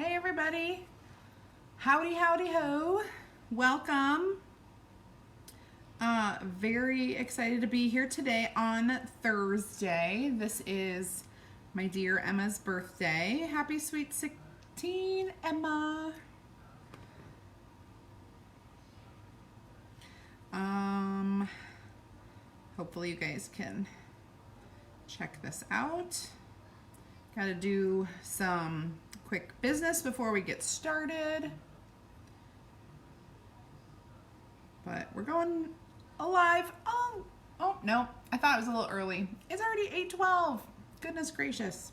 Hey everybody, howdy ho, welcome. Very excited to be here today on Thursday. This is my dear Emma's birthday. Happy sweet 16, Emma. Hopefully you guys can check this out. Got to do some quick business before we get started. But we're going live. Oh no, I thought it was a little early. It's already 8:12. Goodness gracious.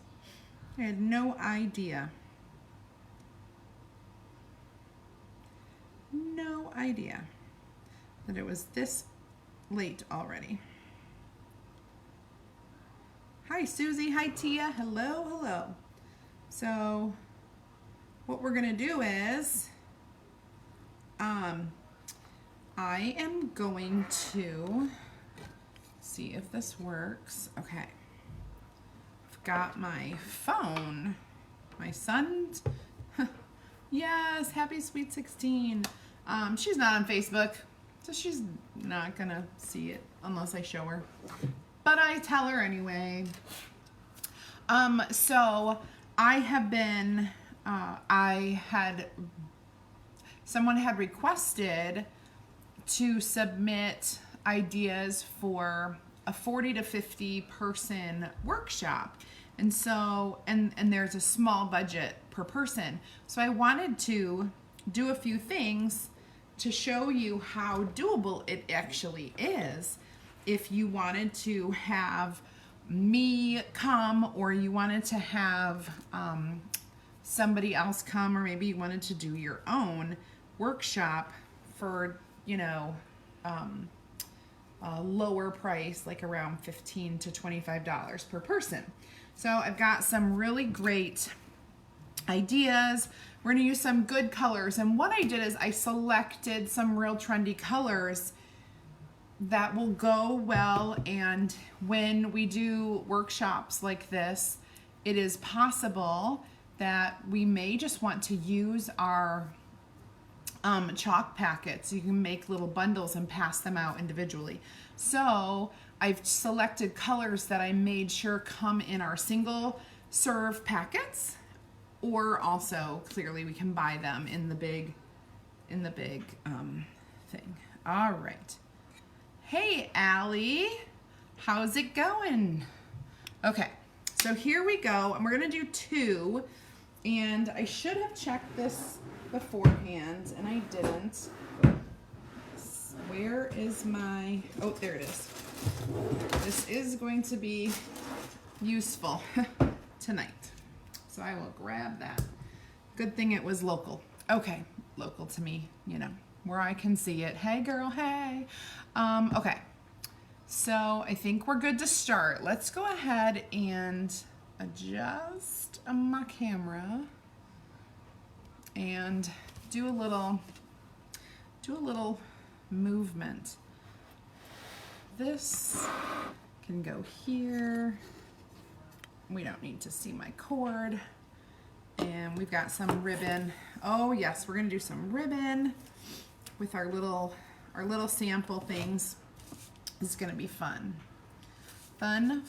I had no idea. No idea that it was this late already. Hi Susie, hi Tia, hello. So what we're gonna do is I am going to see if this works. Okay, I've got my phone, my son's, yes, happy sweet 16. She's not on Facebook, so she's not gonna see it unless I show her, but I tell her anyway. So I have been, someone had requested to submit ideas for a 40 to 50 person workshop. And so, and there's a small budget per person. So I wanted to do a few things to show you how doable it actually is. If you wanted to have me come, or you wanted to have somebody else come, or maybe you wanted to do your own workshop for, you know, a lower price, like around $15 to $25 per person. So I've got some really great ideas. We're gonna use some good colors, and what I did is I selected some real trendy colors that will go well, and when we do workshops like this, it is possible that we may just want to use our chalk packets. You can make little bundles and pass them out individually. So I've selected colors that I made sure come in our single serve packets, or also clearly we can buy them in the big thing. All right. Hey Allie, how's it going? Okay, so here we go, and we're gonna do two, and I should have checked this beforehand, and I didn't. Where is my, oh, there it is. This is going to be useful tonight, so I will grab that. Good thing it was local. Okay, local to me, you know, where I can see it. Hey girl, hey. Okay, so I think we're good to start. Let's go ahead and adjust my camera and do a little movement. This can go here. We don't need to see my cord. And we've got some ribbon. Oh yes, we're gonna do some ribbon with our little sample things. This is gonna be fun. Fun.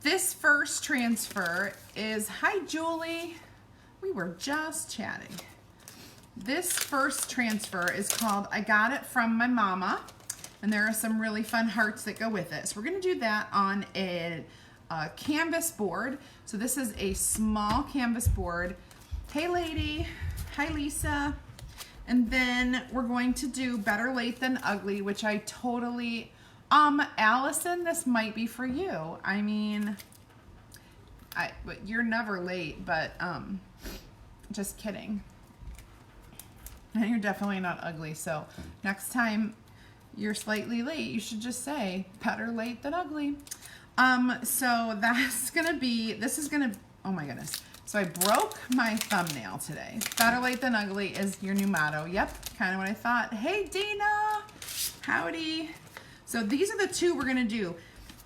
This first transfer is, hi Julie, we were just chatting. This first transfer is called I Got It From My Mama, and there are some really fun hearts that go with it. So we're gonna do that on a canvas board. So this is a small canvas board. Hey lady, hi Lisa. And then we're going to do Better Late Than Ugly, which I totally, Allison, this might be for you. I mean, you're never late, but just kidding. And you're definitely not ugly, so next time you're slightly late, you should just say, better late than ugly. So that's gonna be, this is gonna, oh my goodness. So I broke my thumbnail today. Better late than ugly is your new motto. Yep, kind of what I thought. Hey Dina, howdy. So these are the two we're gonna do.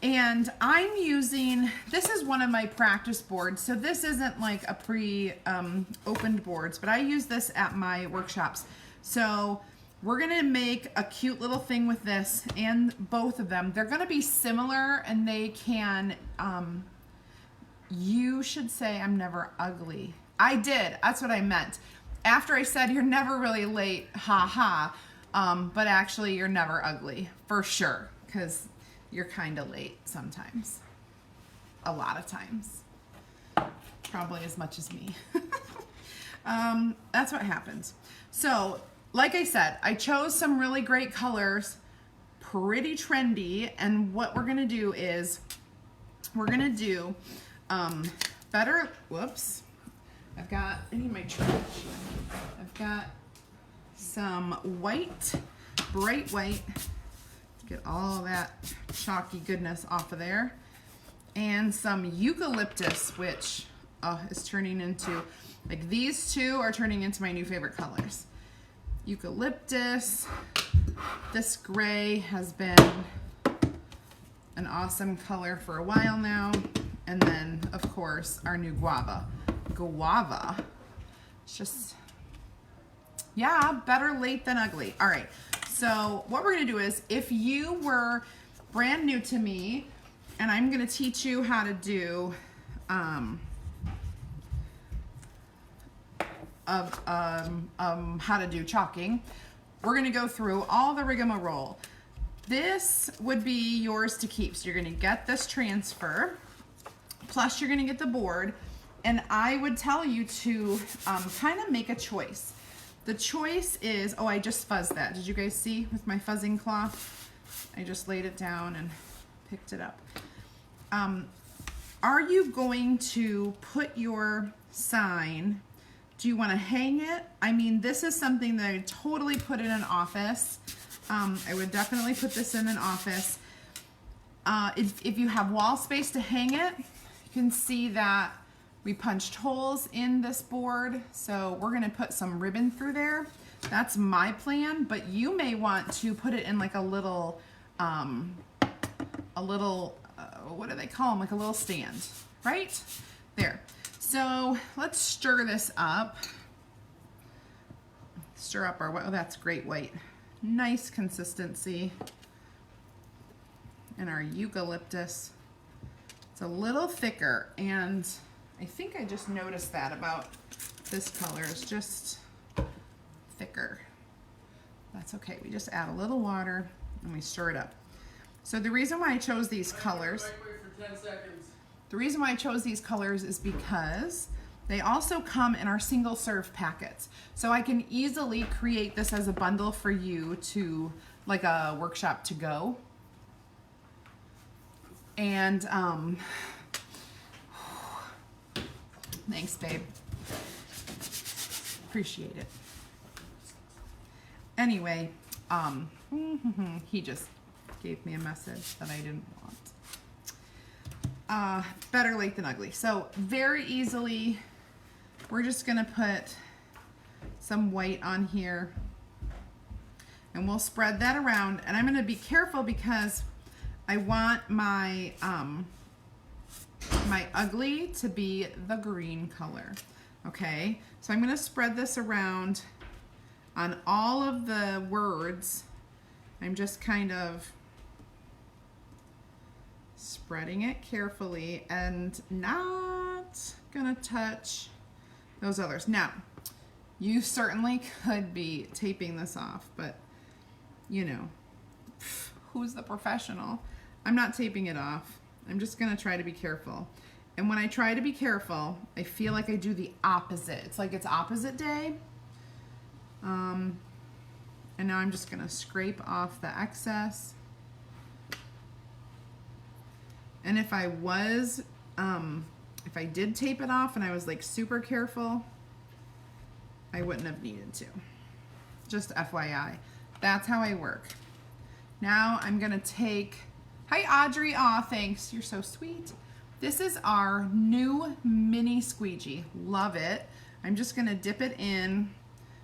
And I'm using, this is one of my practice boards. So this isn't like a pre-opened boards, but I use this at my workshops. So we're gonna make a cute little thing with this and both of them. They're gonna be similar and they can, you should say I'm never ugly. I did, that's what I meant. After I said you're never really late, ha ha, but actually you're never ugly, for sure, because you're kind of late sometimes. A lot of times. Probably as much as me. That's what happens. So, like I said, I chose some really great colors, pretty trendy, and what we're gonna do is, we're gonna do better, whoops, I need my trash. I've got some white, bright white, get all that chalky goodness off of there, and some eucalyptus, which is turning into, like these two are turning into my new favorite colors. Eucalyptus, this gray has been an awesome color for a while now, and then of course our new guava. It's just, yeah, better late than ugly. All right, so what we're gonna do is, if you were brand new to me, and I'm gonna teach you how to do how to do chalking, we're gonna go through all the rigmarole. This would be yours to keep. So you're gonna get this transfer, plus you're gonna get the board, and I would tell you to kind of make a choice. The choice is, oh, I just fuzzed that. Did you guys see with my fuzzing cloth? I just laid it down and picked it up. Are you going to put your sign, do you want to hang it? I mean, this is something that I would totally put in an office. I would definitely put this in an office. If you have wall space to hang it, you can see that we punched holes in this board, so we're gonna put some ribbon through there. That's my plan, but you may want to put it in like a little, what do they call them? Like a little stand, right? There. So let's stir this up. Stir up our white, oh, that's great white. Nice consistency. And our eucalyptus. It's a little thicker, and I think I just noticed that about this color is just thicker. That's okay. We just add a little water and we stir it up. So the reason why I chose these colors, the reason why I chose these colors is because they also come in our single serve packets. So I can easily create this as a bundle for you to, like a workshop to go. And thanks, babe. Appreciate it. Anyway, he just gave me a message that I didn't want. Better late than ugly. So very easily, we're just gonna put some white on here and we'll spread that around. And I'm gonna be careful because I want my my ugly to be the green color. Okay, so I'm gonna spread this around on all of the words. I'm just kind of spreading it carefully and not gonna touch those others. Now, you certainly could be taping this off, but you know, who's the professional? I'm not taping it off. I'm just gonna try to be careful. And when I try to be careful, I feel like I do the opposite. It's like it's opposite day. And now I'm just gonna scrape off the excess. And if I was, if I did tape it off and I was like super careful, I wouldn't have needed to. Just FYI. That's how I work. Now I'm gonna take, hi Audrey, aw thanks, you're so sweet. This is our new mini squeegee, love it. I'm just gonna dip it in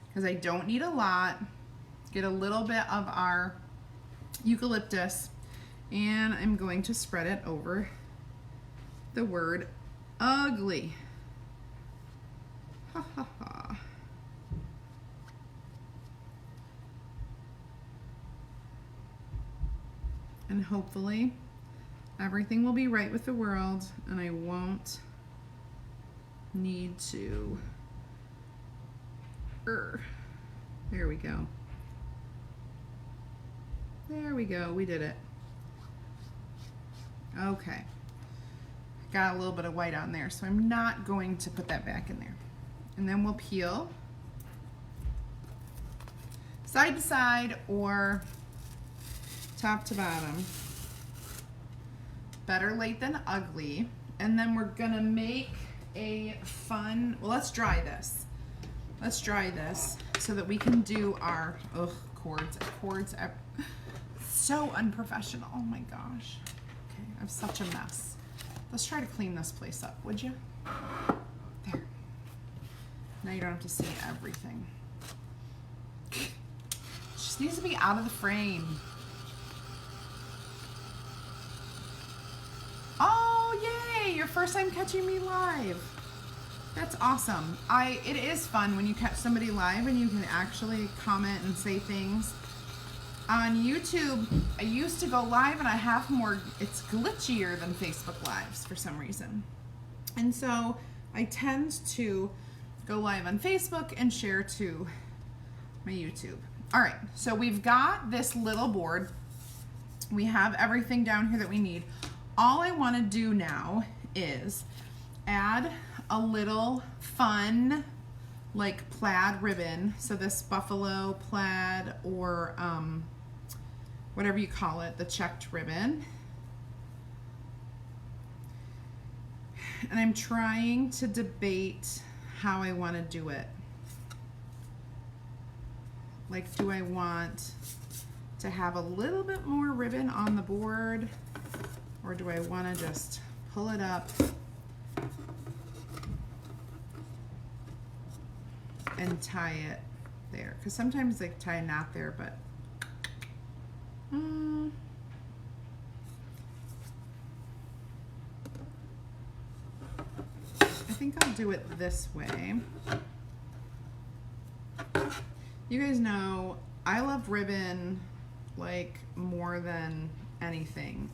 because I don't need a lot. Get a little bit of our eucalyptus And I'm going to spread it over the word ugly. Ha ha ha. And hopefully everything will be right with the world and I won't need to. There we go. There we go. We did it. Okay. Got a little bit of white on there, so I'm not going to put that back in there. And then we'll peel side to side or top to bottom. Better late than ugly. And then we're gonna make a fun, well, let's dry this. Let's dry this so that we can do our, cords, so unprofessional, oh my gosh. Okay, I have such a mess. Let's try to clean this place up, would you? There. Now you don't have to see everything. It just needs to be out of the frame. Oh, yay! Your first time catching me live. That's awesome. It is fun when you catch somebody live and you can actually comment and say things. On YouTube, I used to go live and I have more, it's glitchier than Facebook Lives for some reason. And so I tend to go live on Facebook and share to my YouTube. All right, so we've got this little board. We have everything down here that we need. All I want to do now is add a little fun like plaid ribbon. So this buffalo plaid or whatever you call it, the checked ribbon. And I'm trying to debate how I want to do it. Like, do I want to have a little bit more ribbon on the board, or do I want to just pull it up and tie it there? Because sometimes they tie a knot there, but I think I'll do it this way. You guys know I love ribbon like more than anything,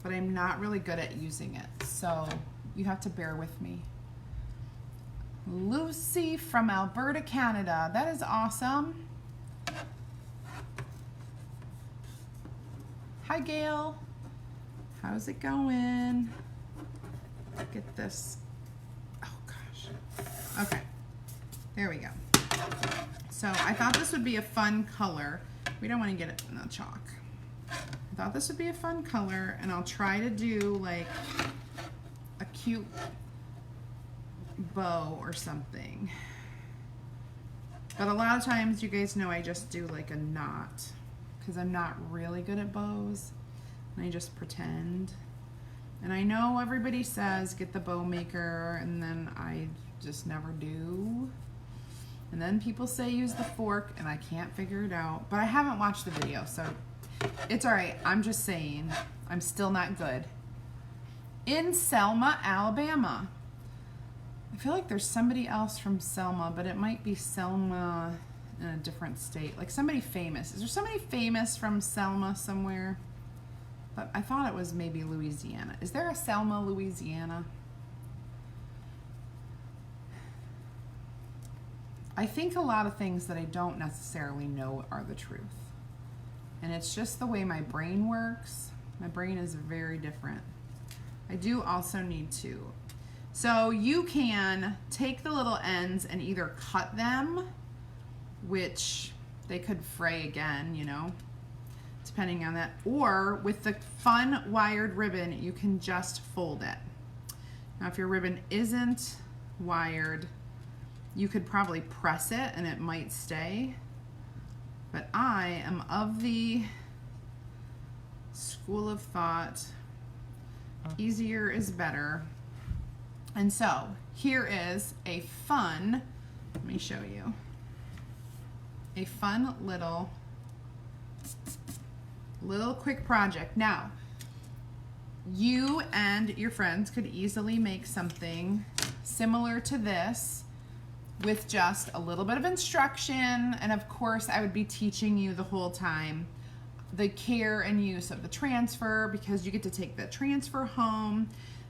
but I'm not really good at using it, so you have to bear with me. Lucy from Alberta, Canada. That is awesome. Hi, Gail. How's it going? Get this. Oh, gosh. Okay. There we go. So I thought this would be a fun color. We don't want to get it in the chalk. I thought this would be a fun color, and I'll try to do like a cute bow or something. But a lot of times, you guys know I just do like a knot because I'm not really good at bows, and I just pretend. And I know everybody says get the bow maker, and then I just never do. And then people say use the fork, and I can't figure it out. But I haven't watched the video, so it's all right. I'm just saying I'm still not good. In Selma, Alabama. I feel like there's somebody else from Selma, but it might be Selma in a different state. Like somebody famous. Is there somebody famous from Selma somewhere? But I thought it was maybe Louisiana. Is there a Selma, Louisiana? I think a lot of things that I don't necessarily know are the truth. And it's just the way my brain works. My brain is very different. I do also need to. So you can take the little ends and either cut them, which they could fray again, you know, depending on that. Or with the fun wired ribbon, you can just fold it. Now, if your ribbon isn't wired, you could probably press it and it might stay. But I am of the school of thought, easier is better. And so here is a fun, let me show you, a fun little quick project. Now, you and your friends could easily make something similar to this with just a little bit of instruction. And of course, I would be teaching you the whole time the care and use of the transfer, because you get to take the transfer home.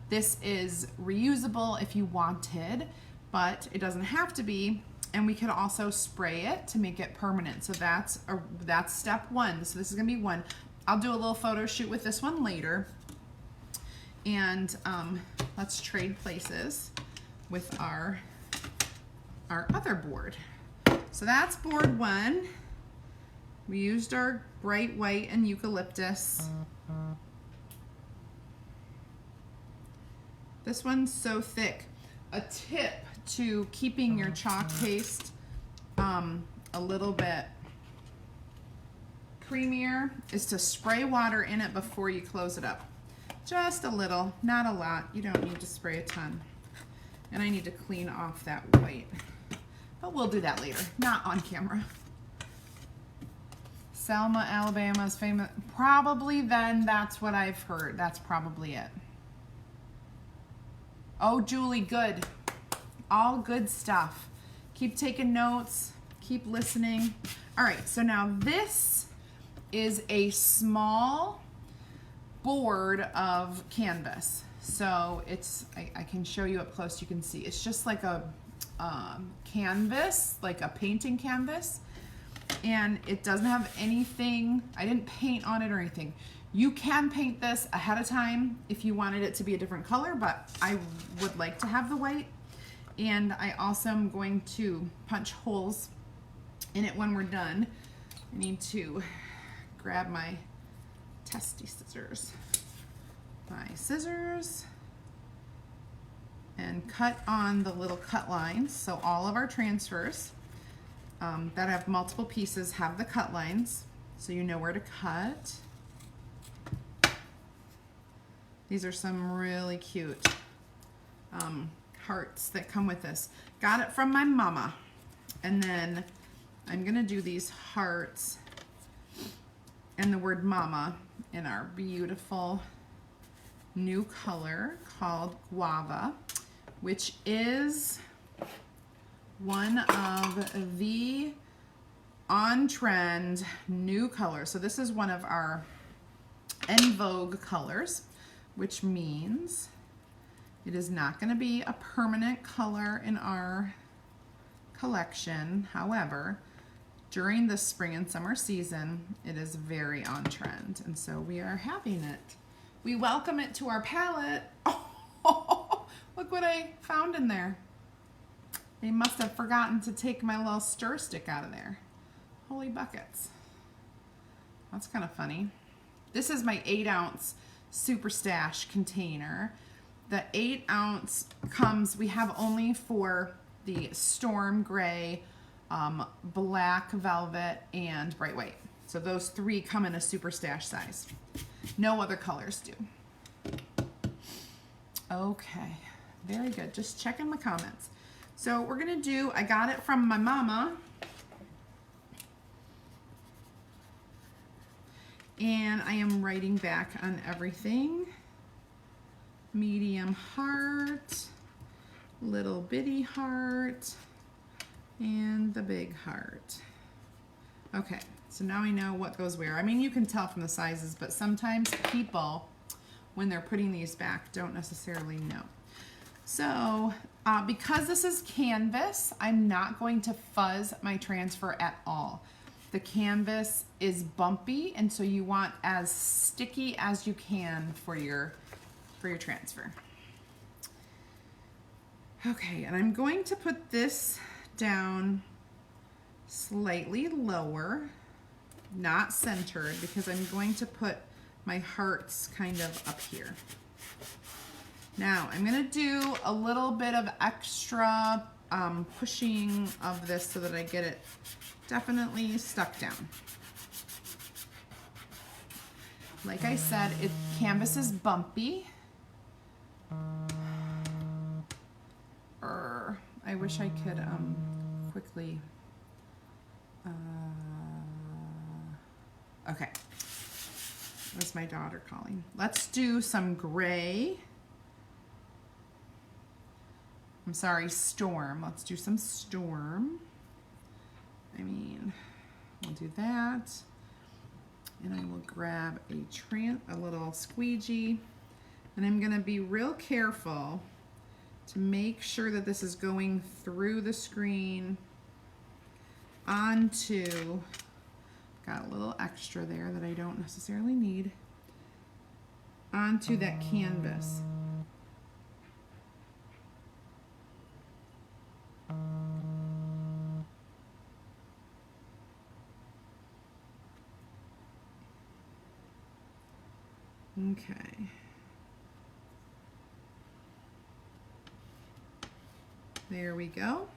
This is reusable if you wanted, but it doesn't have to be. And we could also spray it to make it permanent. So that's step one. So this is gonna be one. I'll do a little photo shoot with this one later. And let's trade places with our other board. So that's board one. We used our bright white and eucalyptus. This one's so thick. A tip to keeping your chalk paste a little bit creamier is to spray water in it before you close it up. Just a little, not a lot. You don't need to spray a ton. And I need to clean off that white. But we'll do that later, not on camera. Selma, Alabama is famous. Probably then, that's what I've heard. That's probably it. Oh, Julie, good. All good stuff. Keep taking notes. Keep listening. All right, so now this is a small board of canvas. So it's, I can show you up close, you can see. It's just like a canvas, like a painting canvas. And it doesn't have anything, I didn't paint on it or anything. You can paint this ahead of time if you wanted it to be a different color, but I would like to have the white. And I also am going to punch holes in it when we're done. I need to grab my testy scissors. My scissors. And cut on the little cut lines. So all of our transfers that have multiple pieces have the cut lines, so you know where to cut. These are some really cute hearts that come with this. Got it from my mama. And then I'm gonna do these hearts and the word mama in our beautiful new color called guava, which is one of the on-trend new colors. So this is one of our en vogue colors, which means it is not going to be a permanent color in our collection. However, during the spring and summer season, it is very on trend, and so we are having it. We welcome it to our palette. Oh, look what I found in there. They must have forgotten to take my little stir stick out of there. Holy buckets. That's kind of funny. This is my 8-ounce Super Stash container. The 8-ounce comes, we have only for the Storm Gray, Black Velvet, and Bright White. So those 3 come in a Super Stash size. No other colors do. Okay, very good. Just checking the comments. So we're gonna do, I got it from my mama. And I am writing back on everything. Medium heart, little bitty heart, and the big heart. Okay, so now I know what goes where. I mean, you can tell from the sizes, but sometimes people, when they're putting these back, don't necessarily know. So, because this is canvas, I'm not going to fuzz my transfer at all. The canvas is bumpy, and so you want as sticky as you can for your transfer. Okay, and I'm going to put this down slightly lower, not centered, because I'm going to put my hearts kind of up here. Now, I'm gonna do a little bit of extra pushing of this so that I get it definitely stuck down. Like I said, canvas is bumpy. I wish I could quickly. Okay. That's my daughter calling. Let's do some gray. I'm sorry, storm. Let's do some storm. I mean, we'll do that. And I will grab a little squeegee. And I'm gonna be real careful to make sure that this is going through the screen onto, got a little extra there that I don't necessarily need, onto that canvas. Okay. There we go.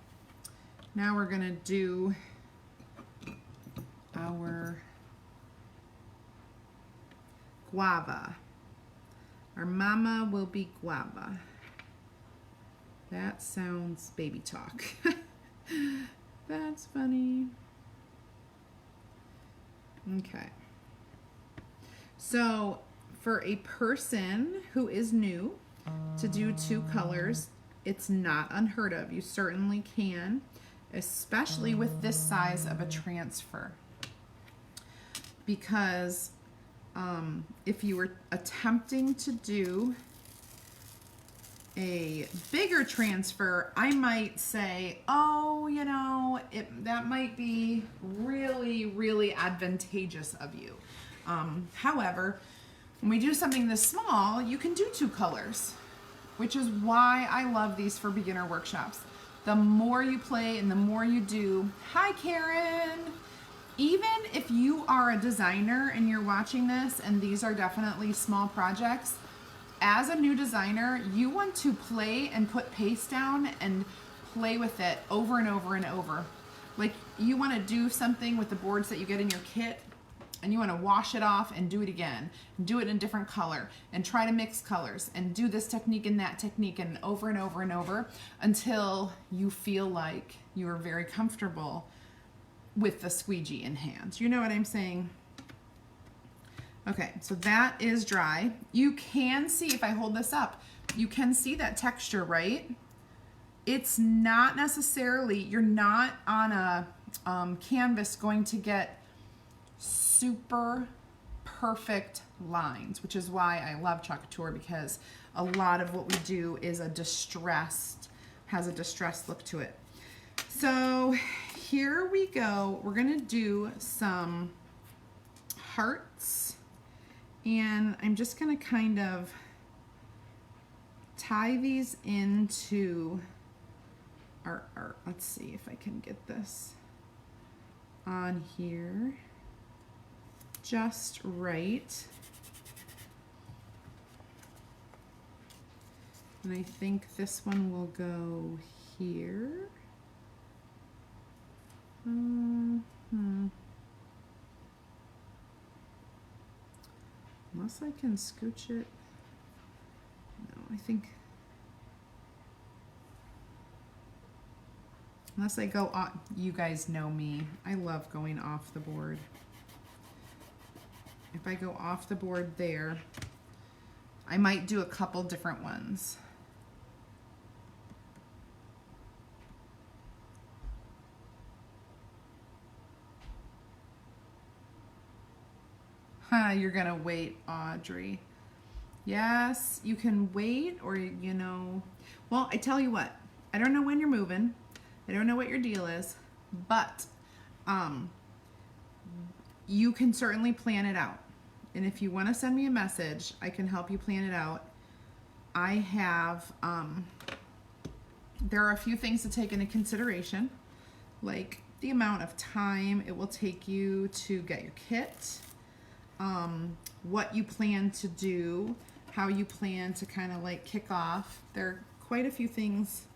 Now we're gonna do our guava. Our mama will be guava. That sounds baby talk. That's funny. Okay. So for a person who is new to do 2 colors, it's not unheard of. You certainly can, especially with this size of a transfer. Because if you were attempting to do a bigger transfer, I might say, oh, you know, that might be really, really advantageous of you. However, when we do something this small, you can do 2 colors, which is why I love these for beginner workshops. The more you play and the more you do, hi Karen, even if you are a designer and you're watching this and these are definitely small projects, as a new designer, you want to play and put paste down and play with it over and over and over. Like you want to do something with the boards that you get in your kit and you want to wash it off and do it again, do it in a different color and try to mix colors and do this technique and that technique and over and over and over until you feel like you are very comfortable with the squeegee in hand. You know what I'm saying? Okay, so that is dry. You can see, if I hold this up, you can see that texture, right? It's not necessarily, you're not on a canvas going to get super perfect lines, which is why I love Couture, because a lot of what we do is has a distressed look to it. So here we go. We're gonna do some hearts, and I'm just gonna kind of tie these into our art. Let's see if I can get this on here just right. And I think this one will go here. Unless I can scooch it. No, I think. Unless I go off, you guys know me. I love going off the board. If I go off the board there, I might do a couple different ones. You're gonna wait, Audrey. Yes, you can wait, or you know, well, I tell you what, I don't know when you're moving. I don't know what your deal is, but you can certainly plan it out. And if you want to send me a message, I can help you plan it out. I have, there are a few things to take into consideration, like the amount of time it will take you to get your kit, what you plan to do, how you plan to kind of like kick off. There are quite a few things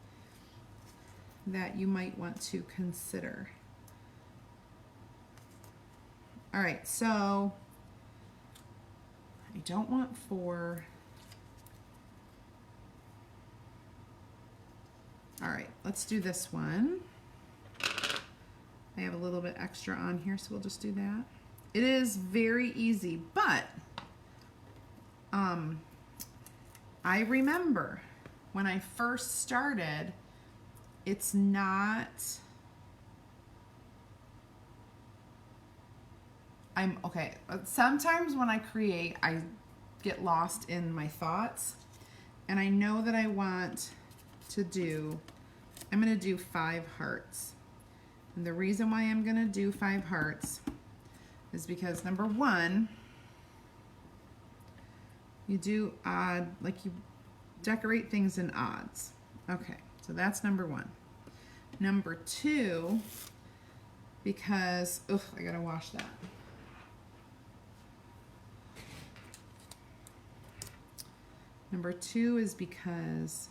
that you might want to consider. All right, so I don't want 4. All right, let's do this one. I have a little bit extra on here, so we'll just do that. It is very easy, but I remember when I first started, it's not, okay, sometimes when I create, I get lost in my thoughts, and I know that I want to do, I'm gonna do 5 hearts. And the reason why I'm gonna do 5 hearts is because number 1, you do odd, like you decorate things in odds. Okay, so that's number 1. Number 2, because, I gotta wash that. Number 2 is because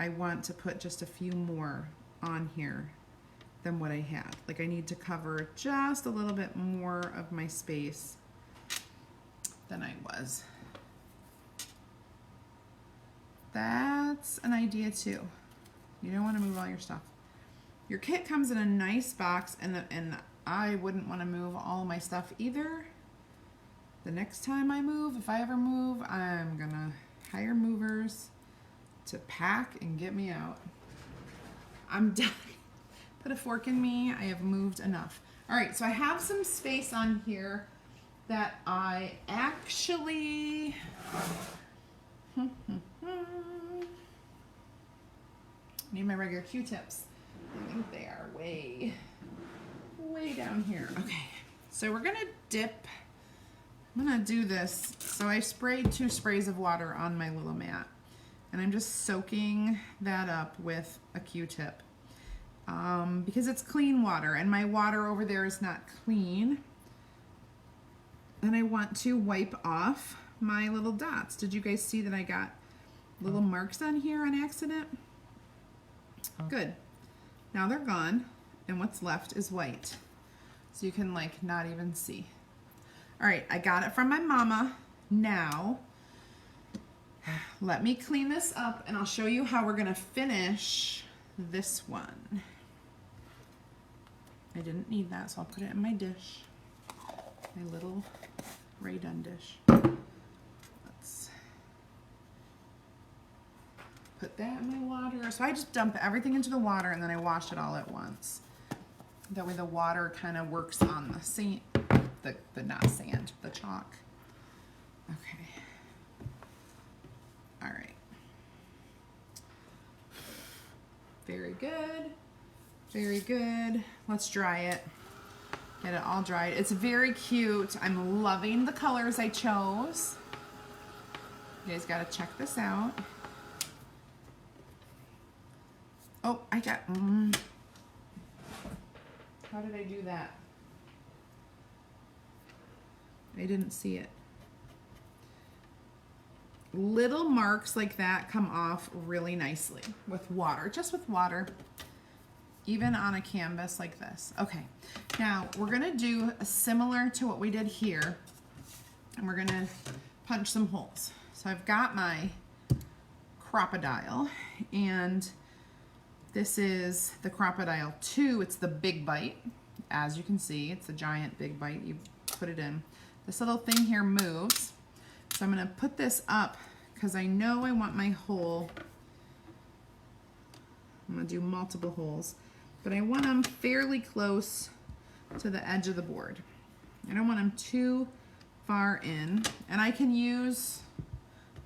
I want to put just a few more on here than what I had. Like I need to cover just a little bit more of my space than I was. That's an idea too. You don't want to move all your stuff. Your kit comes in a nice box, and I wouldn't want to move all my stuff either. The next time I move, if I ever move, I'm gonna hire movers to pack and get me out. I'm done. Put a fork in me. I have moved enough. All right, so I have some space on here that I actually need my regular Q-tips. I think they are way down here. Okay, so we're gonna dip. I'm gonna do this. So I sprayed 2 sprays of water on my little mat, and I'm just soaking that up with a Q-tip because it's clean water, and my water over there is not clean. And I want to wipe off my little dots. Did you guys see that I got little marks on here on accident? Good. Now they're gone, and what's left is white. So you can like not even see. All right, I got it from my mama. Now, let me clean this up, and I'll show you how we're gonna finish this one. I didn't need that, so I'll put it in my dish. My little Ray Dunn dish. Let's put that in my water. So I just dump everything into the water, and then I wash it all at once. That way the water kind of works on the sand, the not sand, the chalk. Okay. All right. Very good. Very good. Let's dry it. Get it all dried. It's very cute. I'm loving the colors I chose. You guys gotta check this out. Oh, I got, how did I do that? I didn't see it. Little marks like that come off really nicely with water, just with water, even on a canvas like this. Okay, now we're gonna do similar to what we did here, and we're gonna punch some holes. So I've got my crocodile, and this is the crocodile 2. It's the big bite. As you can see, it's a giant big bite. You put it in. This little thing here moves. So I'm gonna put this up because I know I want my hole. I'm gonna do multiple holes, but I want them fairly close to the edge of the board. I don't want them too far in. And I can use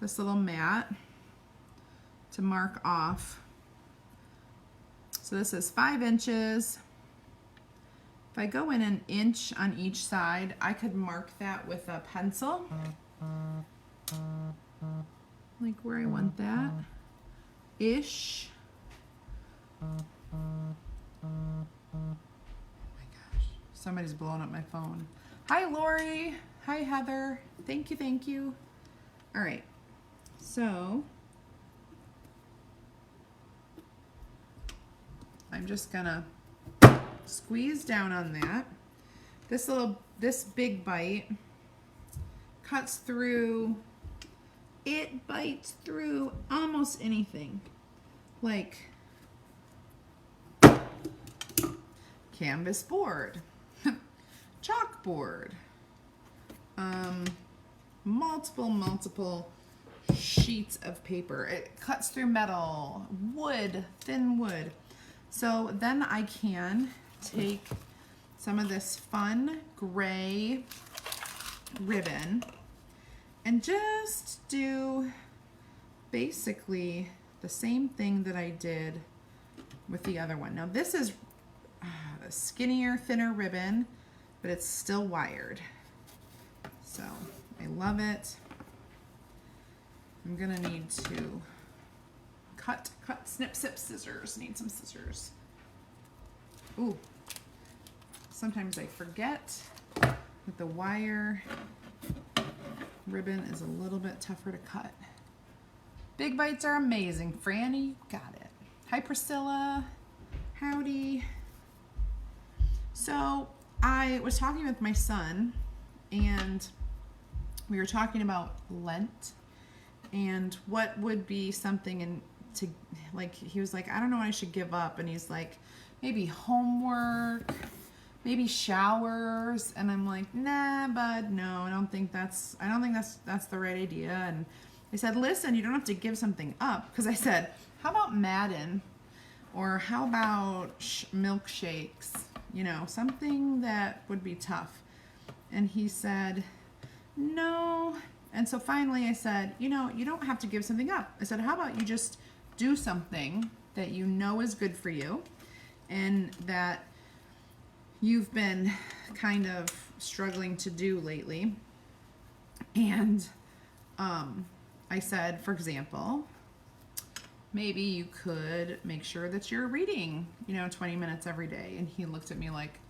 this little mat to mark off. So this is 5 inches. If I go in 1 inch on each side, I could mark that with a pencil. Like where I want that. Ish. Oh my gosh. Somebody's blowing up my phone. Hi, Lori. Hi, Heather. Thank you, thank you. All right. So I'm just gonna squeeze down on that. This big bite cuts through, it bites through almost anything. Like canvas board, chalkboard, multiple sheets of paper. It cuts through metal, wood, thin wood. So then I can take some of this fun gray ribbon and just do basically the same thing that I did with the other one. Now this is a skinnier, thinner ribbon, but it's still wired. So I love it. I'm gonna need to cut, snip, scissors. Need some scissors. Ooh, sometimes I forget that the wire ribbon is a little bit tougher to cut. Big bites are amazing. Franny, you got it. Hi Priscilla, howdy. So I was talking with my son and we were talking about Lent and what would be something to like, he was like, I don't know what I should give up. And he's like, maybe homework, maybe showers. And I'm like, nah, bud, no, I don't think that's the right idea. And I said, listen, you don't have to give something up. Because I said, how about Madden? Or how about milkshakes? You know, something that would be tough. And he said, no. And so finally I said, you know, you don't have to give something up. I said, how about you just do something that you know is good for you and that you've been kind of struggling to do lately. And I said, for example, maybe you could make sure that you're reading, you know, 20 minutes every day. And he looked at me like,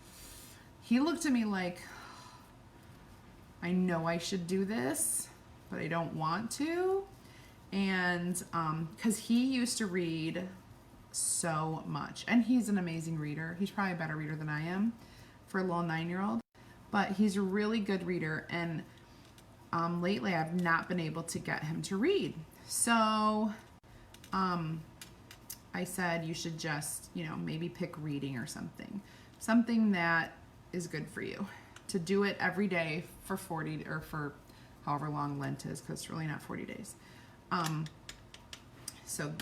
I know I should do this, but I don't want to. And because he used to read so much, and he's an amazing reader. He's probably a better reader than I am for a little 9-year-old, but he's a really good reader. And lately I've not been able to get him to read. So I said, you should just, you know, maybe pick reading or something that is good for you, to do it every day for 40 or for however long Lent is, because it's really not 40 days. So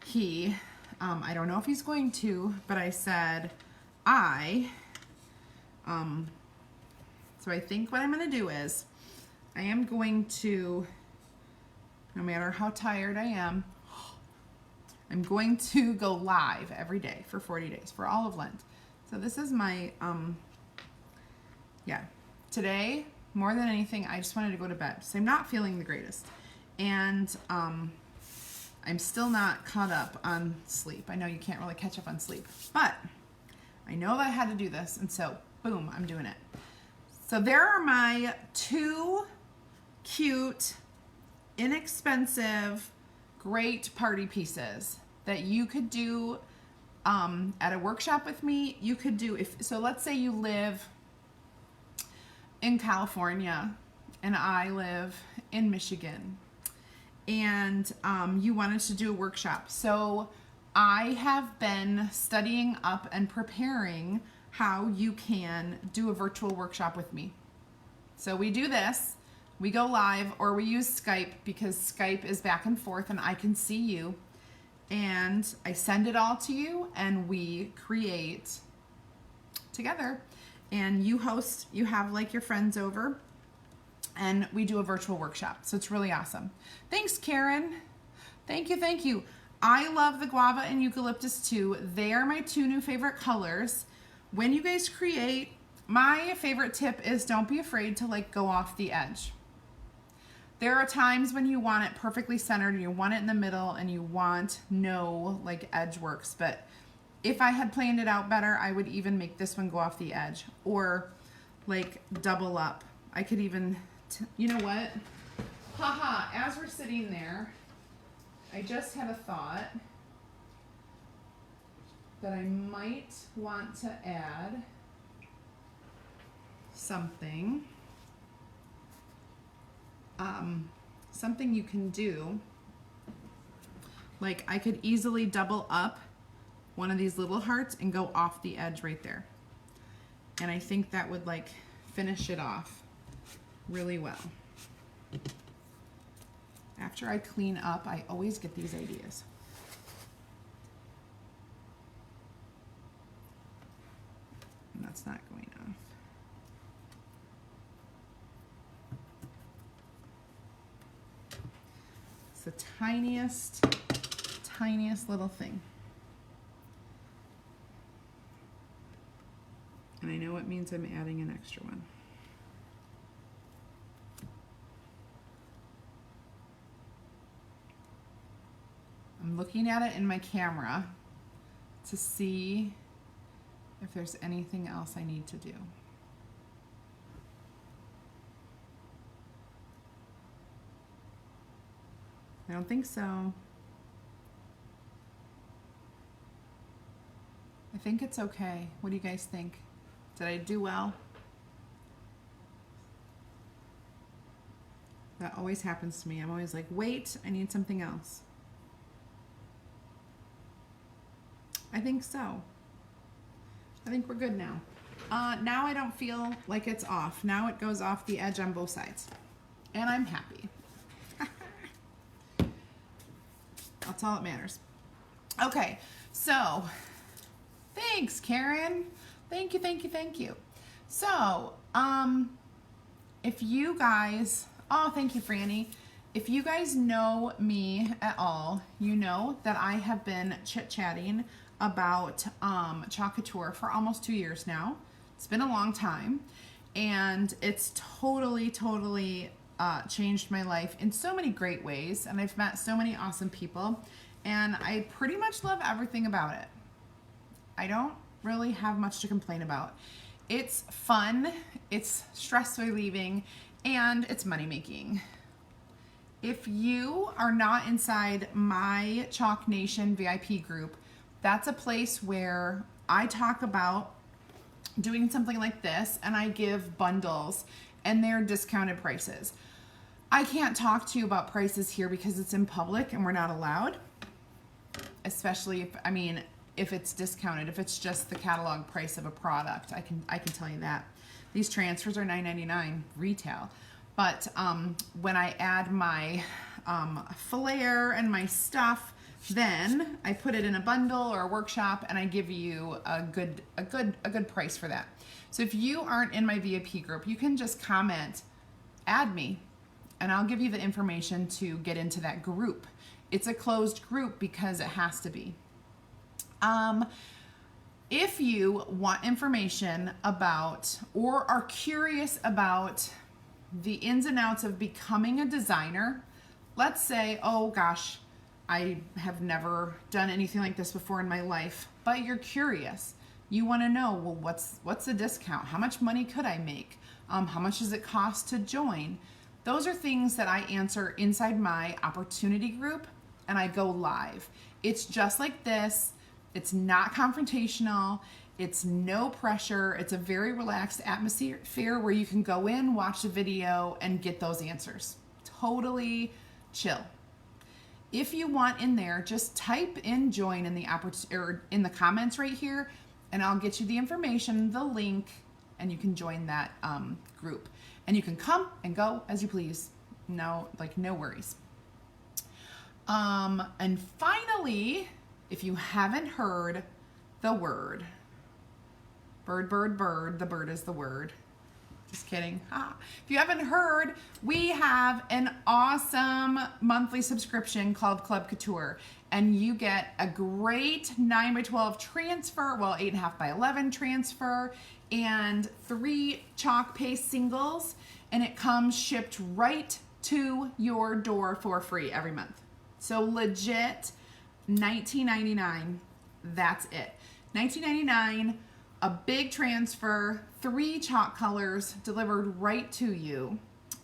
he, I don't know if he's going to, but I said, so I think what I'm going to do is I am going to, no matter how tired I am, I'm going to go live every day for 40 days for all of Lent. So this is my, yeah, today, more than anything, I just wanted to go to bed. So I'm not feeling the greatest. And I'm still not caught up on sleep. I know you can't really catch up on sleep, but I know that I had to do this. And so, boom, I'm doing it. So there are my 2 cute, inexpensive, great party pieces that you could do at a workshop with me. You could do, so let's say you live in California and I live in Michigan and you wanted to do a workshop. So I have been studying up and preparing how you can do a virtual workshop with me. So we do this, we go live, or we use Skype because Skype is back and forth and I can see you, and I send it all to you and we create together, and you host, you have like your friends over and we do a virtual workshop. So it's really awesome. Thanks, Karen. Thank you, thank you. I love the guava and eucalyptus too. They are my 2 new favorite colors. When you guys create, my favorite tip is don't be afraid to like go off the edge. There are times when you want it perfectly centered, you want it in the middle, and you want no like edge works. But if I had planned it out better, I would even make this one go off the edge or like double up. I could even, you know what? Haha, as we're sitting there, I just had a thought that I might want to add something. Something you can do, like I could easily double up one of these little hearts and go off the edge right there. And I think that would like finish it off really well. After I clean up, I always get these ideas. And that's not going off. It's the tiniest little thing. And I know it means I'm adding an extra one. I'm looking at it in my camera to see if there's anything else I need to do. I don't think so. I think it's okay. What do you guys think? Did I do well? That always happens to me. I'm always like, wait, I need something else. I think so. I think we're good now. Now I don't feel like it's off. Now it goes off the edge on both sides. And I'm happy. That's all that matters. Okay, so thanks, Karen. Thank you, thank you, thank you. So, if you guys, oh, thank you, Franny. If you guys know me at all, you know that I have been chit-chatting about Chalk Couture for almost 2 years now. It's been a long time, and it's totally changed my life in so many great ways, and I've met so many awesome people, and I pretty much love everything about it. I don't really have much to complain about. It's fun, it's stress relieving, and it's money making. If you are not inside my Chalk Nation VIP group, that's a place where I talk about doing something like this, and I give bundles and they're discounted prices. I can't talk to you about prices here because it's in public and we're not allowed, especially if it's discounted. If it's just the catalog price of a product, I can tell you that. These transfers are $9.99 retail, but when I add my flair and my stuff, then I put it in a bundle or a workshop, and I give you a good price for that. So if you aren't in my VIP group, you can just comment, add me, and I'll give you the information to get into that group. It's a closed group because it has to be. If you want information about or are curious about the ins and outs of becoming a designer, let's say, oh gosh, I have never done anything like this before in my life, but you're curious. You want to know, well, what's the discount? How much money could I make? How much does it cost to join? Those are things that I answer inside my opportunity group, and I go live. It's just like this. It's not confrontational. It's no pressure. It's a very relaxed atmosphere where you can go in, watch the video, and get those answers. Totally chill. If you want in there, just type in join in the comments right here, and I'll get you the information, the link, and you can join that group. And you can come and go as you please. No worries. And finally, if you haven't heard the word, bird, the bird is the word. Just kidding. If you haven't heard, we have an awesome monthly subscription called Club Couture, and you get a great 9x12 transfer, well, 8.5x11 transfer, and 3 chalk paste singles, and it comes shipped right to your door for free every month. So legit, $19.99. That's it. $19.99. A big transfer, 3 chalk colors delivered right to you.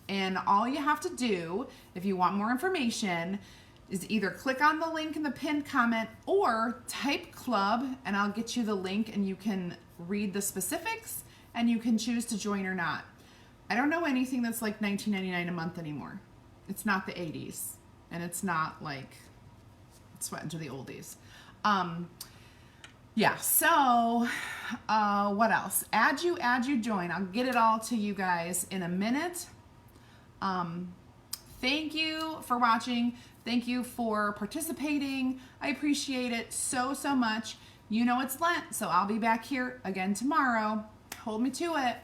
And all you have to do, if you want more information, is either click on the link in the pinned comment or type club, and I'll get you the link, and you can read the specifics and you can choose to join or not. I don't know anything that's like $19.99 a month anymore. It's not the 80s, and it's not like sweating to the oldies. Yeah, so what else? Add you, join. I'll get it all to you guys in a minute. Thank you for watching. Thank you for participating. I appreciate it so, so much. You know it's Lent, so I'll be back here again tomorrow. Hold me to it.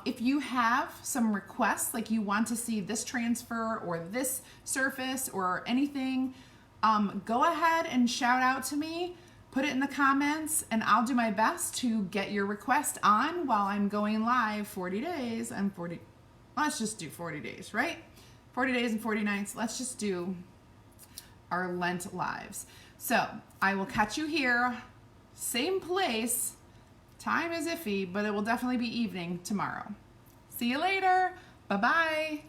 If you have some requests, like you want to see this transfer or this surface or anything, go ahead and shout out to me. Put it in the comments and I'll do my best to get your request on while I'm going live 40 days. Let's just do 40 days, right? 40 days and 40 nights. Let's just do our Lent lives. So I will catch you here, same place. Time is iffy, but it will definitely be evening tomorrow. See you later. Bye-bye.